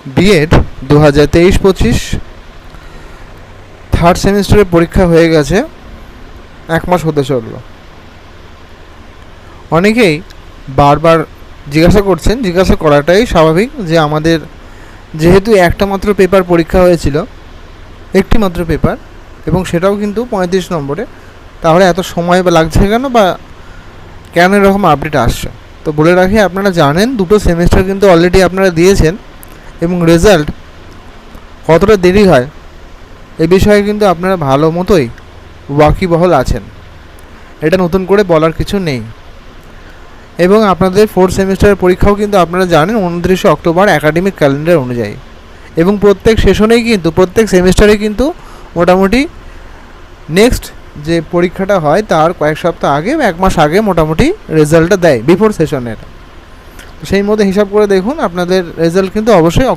B Ed 2023-25 third সেমিস্টারের পরীক্ষা হয়ে গেছে, 1 মাস হতে চললো। অনেকেই বারবার জিজ্ঞাসা করাটাই স্বাভাবিক যে আমাদের যেহেতু একটা মাত্র পেপার পরীক্ষা হয়েছিল, একটি মাত্র পেপার, এবং সেটাও কিন্তু 35 নম্বরে, তাহলে এত সময় লাগছে কেন, বা কেন এরকম আপডেট আসছে? তো বলে রাখি, আপনারা জানেন দুটো সেমিস্টার কিন্তু অলরেডি আপনারা দিয়েছেন, এবং রেজাল্ট কতটা দেরি হয় এ বিষয়ে কিন্তু আপনারা ভালো মতোই ওয়াকিবহল আছেন, এটা নতুন করে বলার কিছু নেই। এবং আপনাদের 4th সেমিস্টারের পরীক্ষাও কিন্তু আপনারা জানেন 29 অক্টোবর একাডেমিক ক্যালেন্ডার অনুযায়ী, এবং প্রত্যেক সেশনেই কিন্তু প্রত্যেক সেমিস্টারে কিন্তু মোটামুটি নেক্সট যে পরীক্ষাটা হয় তার কয়েক সপ্তাহ আগে বা 1 মাস আগে মোটামুটি রেজাল্টটা দেয় বিফোর সেশনের। সেই মধ্যে হিসাব করে দেখুন, আপনাদের রেজাল্ট কিন্তু অবশ্যই